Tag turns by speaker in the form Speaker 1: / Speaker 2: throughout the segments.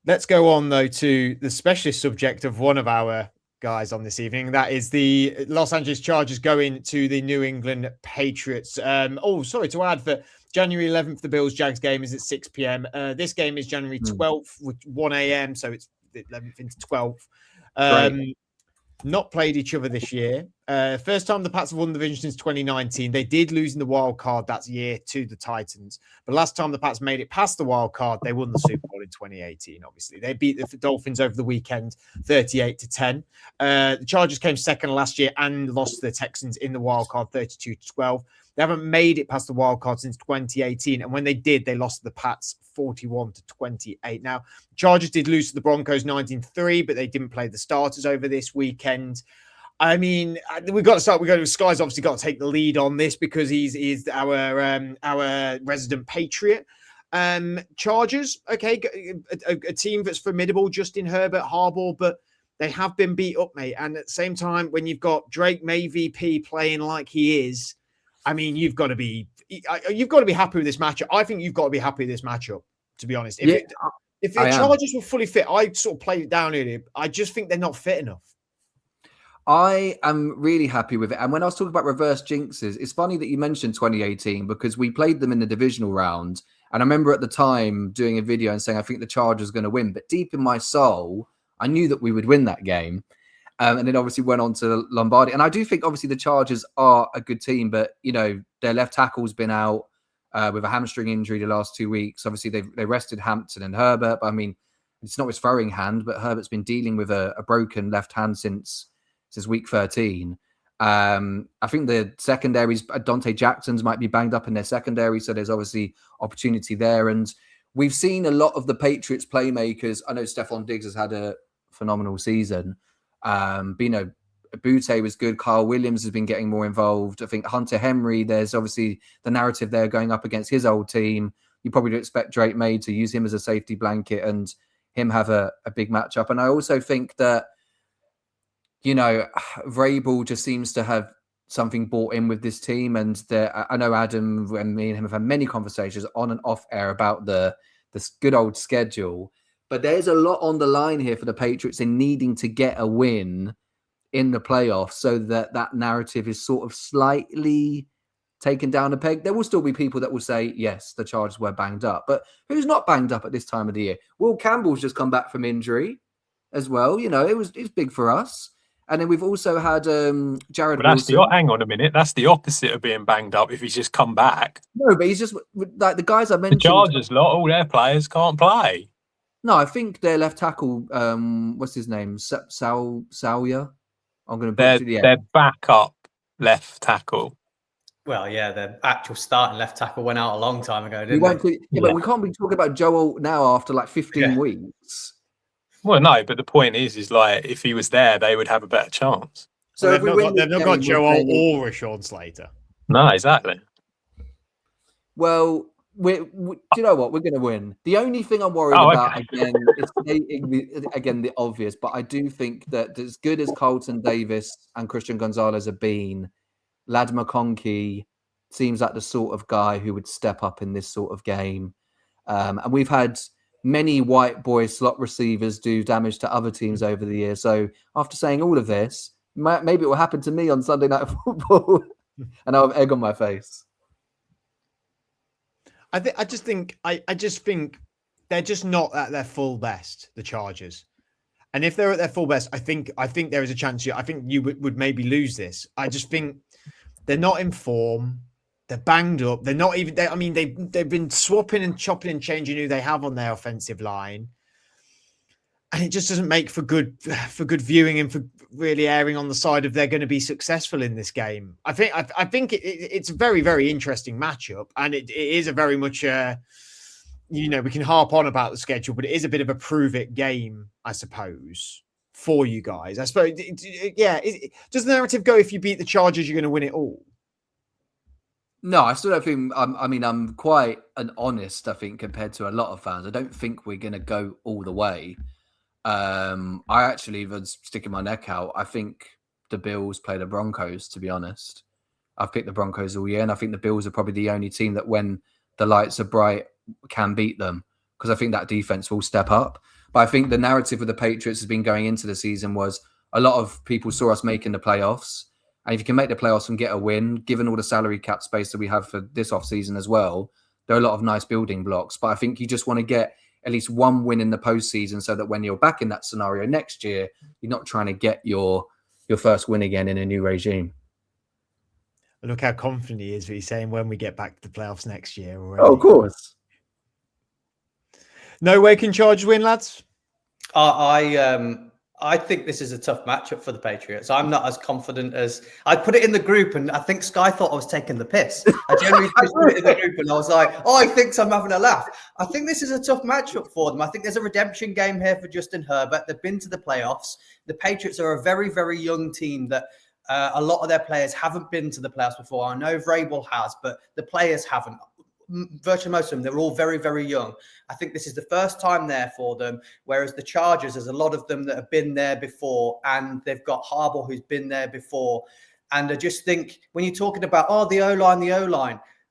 Speaker 1: Let's go on, though, to the specialist subject of one of our guys on this evening. That is the Los Angeles Chargers going to the New England Patriots. Sorry to add that January 11th, the Bills-Jags game is at 6 p.m. This game is January 12th, with 1 a.m., so it's the 11th into 12th. Not played each other this year. First time the Pats have won the division since 2019. They did lose in the wild card that year to the Titans. But last time the Pats made it past the wild card, they won the Super Bowl in 2018, obviously. They beat the Dolphins over the weekend, 38-10. The Chargers came second last year and lost to the Texans in the wild card, 32-12. They haven't made it past the wild card since 2018. And when they did, they lost to the Pats 41-28. Now, Chargers did lose to the Broncos 19-3, but they didn't play the starters over this weekend. I mean, we've got to start. Sky's obviously got to take the lead on this because he's our resident Patriot. Chargers, okay, a team that's formidable. Justin Herbert, Harbaugh, but they have been beat up, mate. And at the same time, when you've got Drake May VP playing like he is, I mean, you've got to be happy with this matchup. I think you've got to be happy with this matchup, to be honest. If the Chargers were fully fit, I sort of played it down earlier. I just think they're not fit enough.
Speaker 2: I am really happy with it. And when I was talking about reverse jinxes, it's funny that you mentioned 2018 because we played them in the divisional round. And I remember at the time doing a video and saying, I think the Chargers are going to win. But deep in my soul, I knew that we would win that game. And then obviously went on to Lombardi. And I do think obviously the Chargers are a good team, but, you know, their left tackle's been out with a hamstring injury the last 2 weeks. Obviously, they rested Hampton and Herbert. But I mean, it's not his throwing hand, but Herbert's been dealing with a broken left hand since week 13. I think the secondaries, Dante Jackson's might be banged up in their secondary. So there's obviously opportunity there. And we've seen a lot of the Patriots playmakers. I know Stephon Diggs has had a phenomenal season. Bino Butte was good. Kyle Williams has been getting more involved. I think Hunter Henry, there's obviously the narrative there going up against his old team. You probably do expect Drake May to use him as a safety blanket and him have a big matchup. And I also think that, you know, Vrabel just seems to have something bought in with this team. And I know Adam and me and him have had many conversations on and off air about this good old schedule. But there's a lot on the line here for the Patriots in needing to get a win in the playoffs so that narrative is sort of slightly taken down a peg. There will still be people that will say, yes, the Chargers were banged up. But who's not banged up at this time of the year? Will Campbell's just come back from injury as well. You know, it's big for us. And then we've also had Jared Wilson.
Speaker 3: Hang on a minute. That's the opposite of being banged up if he's just come back.
Speaker 2: No, but he's just like the guys I mentioned.
Speaker 3: The Chargers all their players can't play.
Speaker 2: No, I think their left tackle, what's his name? Sawyer. I'm going to put
Speaker 3: their backup left tackle.
Speaker 4: Well, yeah, the actual starting left tackle went out a long time ago, didn't
Speaker 2: But we can't be talking about Joel now after like 15 weeks.
Speaker 3: Well, no, but the point is like if he was there, they would have a better chance.
Speaker 1: So they've not got Joel or Rashawn Slater.
Speaker 3: No, exactly.
Speaker 2: Well, do you know what? We're going to win. The only thing I'm worried about, again, is stating the obvious, but I do think that as good as Carlton Davis and Christian Gonzalez have been, Lad McConkey seems like the sort of guy who would step up in this sort of game. And we've had many white boy slot receivers do damage to other teams over the years. So after saying all of this, maybe it will happen to me on Sunday Night Football and I'll have egg on my face.
Speaker 1: I just think they're just not at their full best, the Chargers. And if they're at their full best, I think there is a chance. I think you would maybe lose this. I just think they're not in form. They're banged up. They're not even. They've been swapping and chopping and changing who they have on their offensive line, and it just doesn't make for good viewing and for really erring on the side of they're going to be successful in this game. I think it's a very, very interesting matchup, and it is a very much we can harp on about the schedule, but it is a bit of a prove it game, I suppose, for you guys. I suppose, does the narrative go if you beat the Chargers, you're going to win it all?
Speaker 2: No, I still don't think. I'm quite honest. I think compared to a lot of fans, I don't think we're going to go all the way. I actually was sticking my neck out. I think the Bills play the Broncos, to be honest. I've picked the Broncos all year, and I think the Bills are probably the only team that when the lights are bright can beat them. because I think that defense will step up. But I think the narrative of the Patriots has been going into the season was a lot of people saw us making the playoffs. And if you can make the playoffs and get a win, given all the salary cap space that we have for this offseason as well, there are a lot of nice building blocks. But I think you just want to get at least one win in the postseason so that when you're back in that scenario next year, you're not trying to get your first win again in a new regime.
Speaker 1: Look how confident he is. He's saying when we get back to the playoffs next year already.
Speaker 2: Oh, of course.
Speaker 1: No way can Chargers win, lads?
Speaker 4: I think this is a tough matchup for the Patriots. I'm not as confident as I put it in the group, and I think Sky thought I was taking the piss. I generally just put it in the group, and I was like, "Oh, he thinks I'm having a laugh." I think this is a tough matchup for them. I think there's a redemption game here for Justin Herbert. They've been to the playoffs. The Patriots are a very, very young team that a lot of their players haven't been to the playoffs before. I know Vrabel has, but the players haven't. Virtually most of them, they're all very, very young. I think this is the first time there for them, whereas the Chargers, there's a lot of them that have been there before, and they've got Harbaugh who's been there before. And I just think when you're talking about, the O-line,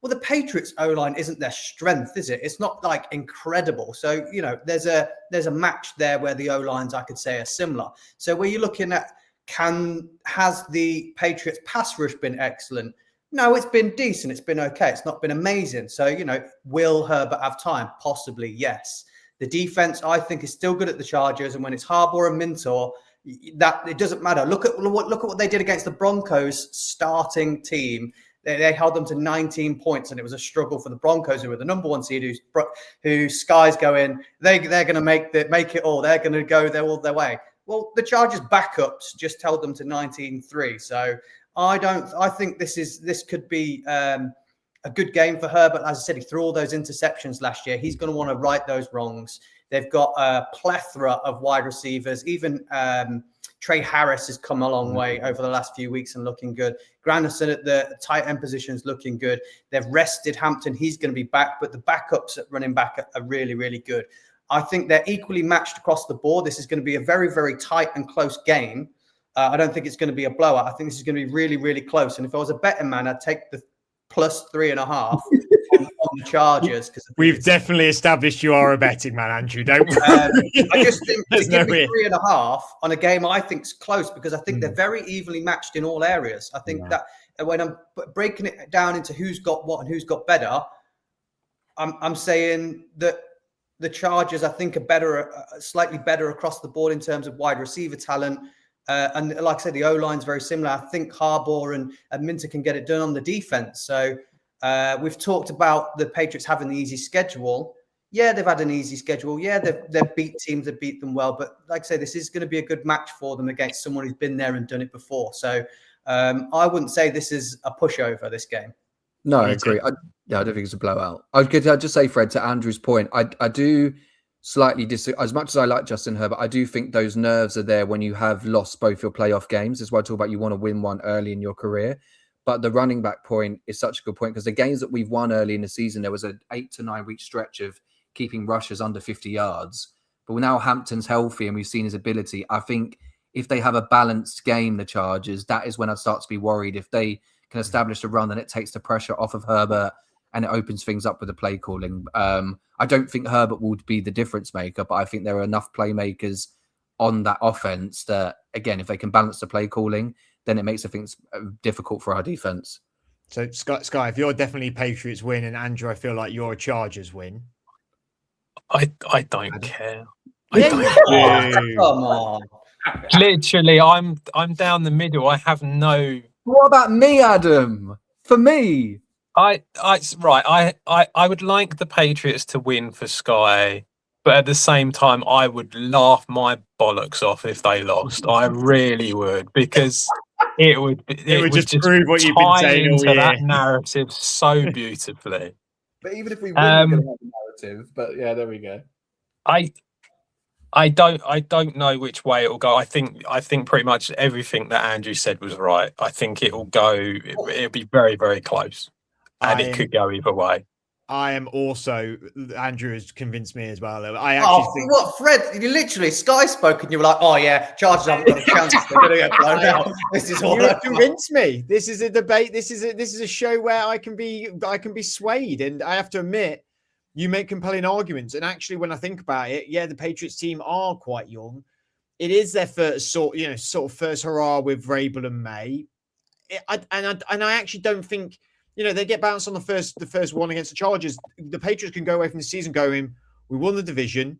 Speaker 4: well, the Patriots O-line isn't their strength, is it? It's not like incredible. So, there's a match there where the O-lines, I could say, are similar. So where you're looking at, has the Patriots pass rush been excellent? No, it's been decent. It's been okay. It's not been amazing. So, will Herbert have time? Possibly, yes. The defense, I think, is still good at the Chargers. And when it's Harbaugh and Minter, that it doesn't matter. Look at what they did against the Broncos starting team. They held them to 19 points, and it was a struggle for the Broncos, who were the number one seed, who Sky's going, they're going to make it all. They're going to go all their way. Well, the Chargers backups just held them to 19-3. So I think this could be a good game for Herbert. As I said, he threw all those interceptions last year. He's going to want to right those wrongs. They've got a plethora of wide receivers. Even Trey Harris has come a long way over the last few weeks and looking good. Granderson at the tight end position is looking good. They've rested Hampton. He's going to be back, but the backups at running back are really, really good. I think they're equally matched across the board. This is going to be a very, very tight and close game. I don't think it's going to be a blowout. I think this is going to be really, really close. And if I was a betting man, I'd take the +3.5 on the Chargers.
Speaker 1: We've definitely established you are a betting man, Andrew. Don't
Speaker 4: I just think to give me 3.5 on a game I think is close, because I think they're very evenly matched in all areas. I think that when I'm breaking it down into who's got what and who's got better, I'm saying that the Chargers, I think, are better, slightly better across the board in terms of wide receiver talent. And like I said, the O-line's very similar. I think Harbaugh and Minter can get it done on the defense. So we've talked about the Patriots having the easy schedule. Yeah, they've had an easy schedule. Yeah, they've beat teams that beat them well. But like I say, this is going to be a good match for them against someone who's been there and done it before. So I wouldn't say this is a pushover, this game.
Speaker 2: No, I agree. I don't think it's a blowout. I'd just say, Fred, to Andrew's point, I do slightly disagree. As much as I like Justin Herbert, I do think those nerves are there when you have lost both your playoff games. That's why I talk about you want to win one early in your career. But the running back point is such a good point, because the games that we've won early in the season, there was an 8 to 9 week stretch of keeping rushers under 50 yards. But now Hampton's healthy and we've seen his ability. I think if they have a balanced game, the Chargers, that is when I'd start to be worried. If they can establish a run, then it takes the pressure off of Herbert and it opens things up with the play calling. I don't think Herbert will be the difference maker, but I think there are enough playmakers on that offense that, again, if they can balance the play calling, then it makes things difficult for our defense.
Speaker 1: So, Sky, if you're definitely Patriots win, and Andrew, I feel like you're a Chargers win.
Speaker 3: I don't care.
Speaker 4: Come on.
Speaker 3: Literally, I'm down the middle. I have no.
Speaker 2: What about me, Adam? For me,
Speaker 3: I would like the Patriots to win for Sky, but at the same time, I would laugh my bollocks off if they lost. I really would, because it would just prove what you've been saying all year. That narrative so beautifully.
Speaker 2: But even if we win, we're going to have a narrative. But yeah, there we go.
Speaker 3: I don't know which way it will go. I think pretty much everything that Andrew said was right. I think it'll be very, very close. And it could go either way.
Speaker 1: I am also, Andrew has convinced me as well. I actually think.
Speaker 4: What, Fred? You literally, Sky spoke and you were like, oh yeah, Chargers haven't got a chance. They're going to get blown out. This is all.
Speaker 1: You convinced me. This is a debate. This is a show where I can be swayed. And I have to admit, you make compelling arguments. And actually, when I think about it, yeah, the Patriots team are quite young. It is their first sort of first hurrah with Vrabel and May. And I actually don't think, they get bounced on the first one against the Chargers. The Patriots can go away from the season going, we won the division,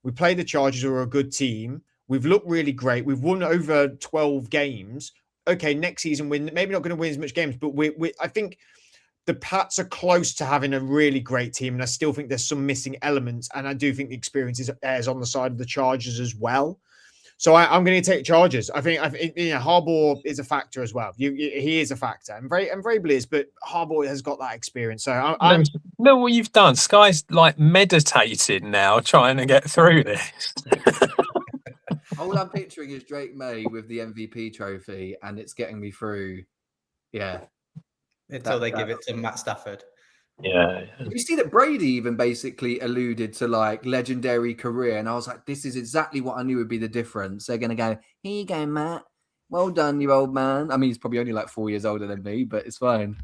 Speaker 1: we played the Chargers, who are a good team, we've looked really great, we've won over 12 games. Okay, next season we're maybe not going to win as much games, but I think the Pats are close to having a really great team, and I still think there's some missing elements, and I do think the experience is on the side of the Chargers as well. So I'm going to take Chargers. I think Harbaugh is a factor as well. He is a factor, and Vrabel is, but Harbaugh has got that experience. So I'm
Speaker 3: no, what you've done. Sky's like meditated now, trying to get through this.
Speaker 2: All I'm picturing is Drake May with the MVP trophy, and it's getting me through. Yeah,
Speaker 4: until they give it to Matt Stafford.
Speaker 3: Yeah.
Speaker 2: You see that Brady even basically alluded to like legendary career, and I was like, this is exactly what I knew would be the difference. They're going to go, here you go, Matt. Well done, you old man. I mean, he's probably only like 4 years older than me, but it's fine.